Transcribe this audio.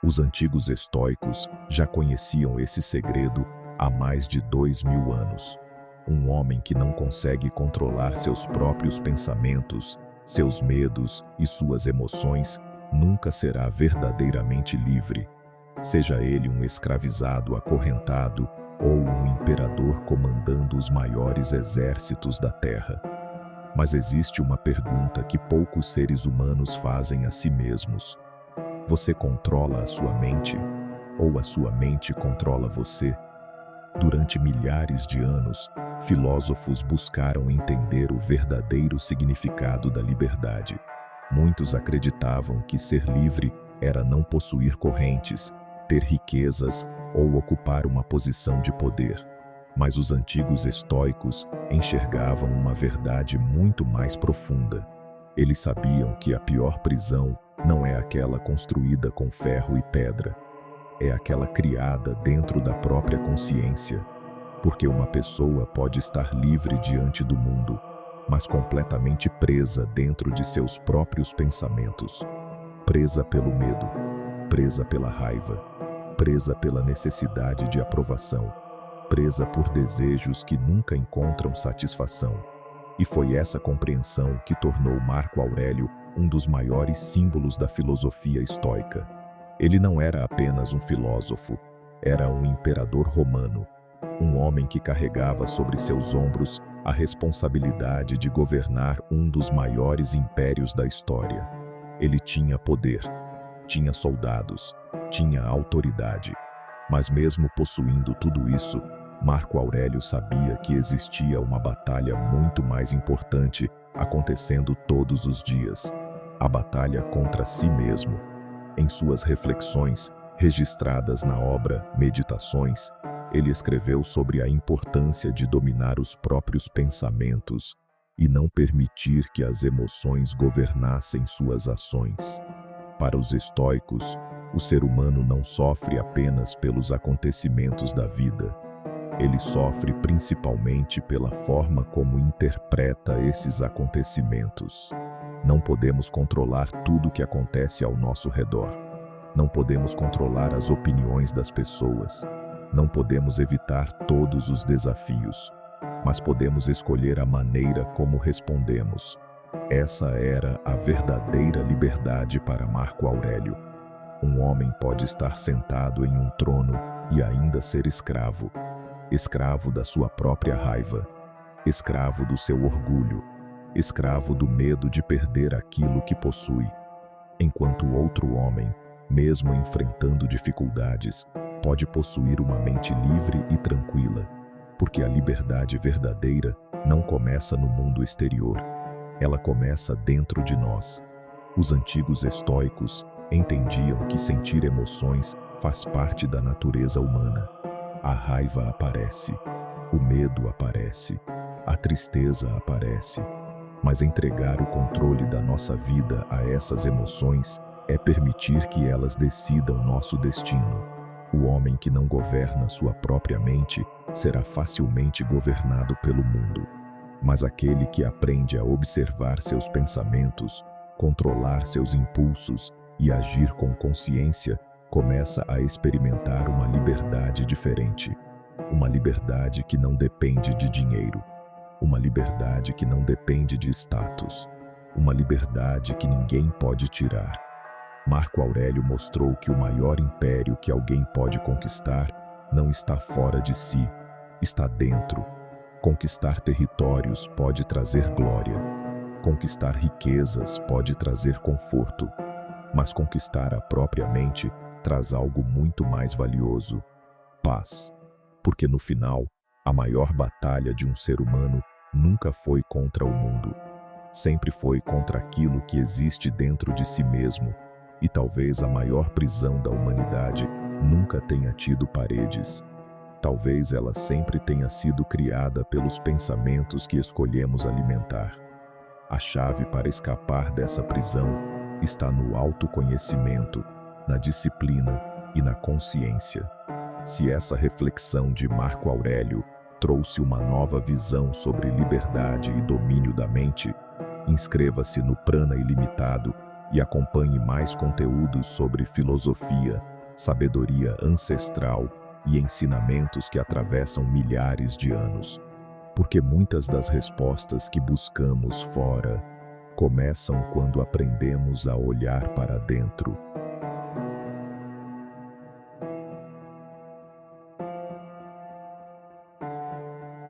Os antigos estoicos já conheciam esse segredo há mais de 2000 anos. Um homem que não consegue controlar seus próprios pensamentos, seus medos e suas emoções nunca será verdadeiramente livre. Seja ele um escravizado acorrentado ou um imperador comandando os maiores exércitos da terra. Mas existe uma pergunta que poucos seres humanos fazem a si mesmos. Você controla a sua mente? Ou a sua mente controla você? Durante milhares de anos, filósofos buscaram entender o verdadeiro significado da liberdade. Muitos acreditavam que ser livre era não possuir correntes, ter riquezas ou ocupar uma posição de poder. Mas os antigos estoicos enxergavam uma verdade muito mais profunda. Eles sabiam que a pior prisão não é aquela construída com ferro e pedra, é aquela criada dentro da própria consciência. Porque uma pessoa pode estar livre diante do mundo, mas completamente presa dentro de seus próprios pensamentos. Presa pelo medo, presa pela raiva, presa pela necessidade de aprovação, presa por desejos que nunca encontram satisfação. E foi essa compreensão que tornou Marco Aurélio um dos maiores símbolos da filosofia estoica. Ele não era apenas um filósofo, era um imperador romano, um homem que carregava sobre seus ombros a responsabilidade de governar um dos maiores impérios da história. Ele tinha poder, tinha soldados, tinha autoridade. Mas mesmo possuindo tudo isso, Marco Aurélio sabia que existia uma batalha muito mais importante acontecendo todos os dias. A batalha contra si mesmo. Em suas reflexões, registradas na obra Meditações, ele escreveu sobre a importância de dominar os próprios pensamentos e não permitir que as emoções governassem suas ações. Para os estoicos, o ser humano não sofre apenas pelos acontecimentos da vida. Ele sofre principalmente pela forma como interpreta esses acontecimentos. Não podemos controlar tudo o que acontece ao nosso redor. Não podemos controlar as opiniões das pessoas. Não podemos evitar todos os desafios, mas podemos escolher a maneira como respondemos. Essa era a verdadeira liberdade para Marco Aurélio. Um homem pode estar sentado em um trono e ainda ser escravo. Escravo da sua própria raiva, escravo do seu orgulho, escravo do medo de perder aquilo que possui. Enquanto o outro homem, mesmo enfrentando dificuldades, pode possuir uma mente livre e tranquila, porque a liberdade verdadeira não começa no mundo exterior, ela começa dentro de nós. Os antigos estoicos entendiam que sentir emoções faz parte da natureza humana. A raiva aparece, o medo aparece, a tristeza aparece, mas entregar o controle da nossa vida a essas emoções é permitir que elas decidam nosso destino. O homem que não governa sua própria mente será facilmente governado pelo mundo. Mas aquele que aprende a observar seus pensamentos, controlar seus impulsos e agir com consciência, começa a experimentar uma liberdade diferente. Uma liberdade que não depende de dinheiro. Uma liberdade que não depende de status. Uma liberdade que ninguém pode tirar. Marco Aurélio mostrou que o maior império que alguém pode conquistar não está fora de si, está dentro. Conquistar territórios pode trazer glória. Conquistar riquezas pode trazer conforto. Mas conquistar a própria mente traz algo muito mais valioso: paz. Porque no final, a maior batalha de um ser humano nunca foi contra o mundo. Sempre foi contra aquilo que existe dentro de si mesmo. E talvez a maior prisão da humanidade nunca tenha tido paredes. Talvez ela sempre tenha sido criada pelos pensamentos que escolhemos alimentar. A chave para escapar dessa prisão está no autoconhecimento, na disciplina e na consciência. Se essa reflexão de Marco Aurélio trouxe uma nova visão sobre liberdade e domínio da mente, inscreva-se no Prana Ilimitado e acompanhe mais conteúdos sobre filosofia, sabedoria ancestral e ensinamentos que atravessam milhares de anos. Porque muitas das respostas que buscamos fora começam quando aprendemos a olhar para dentro.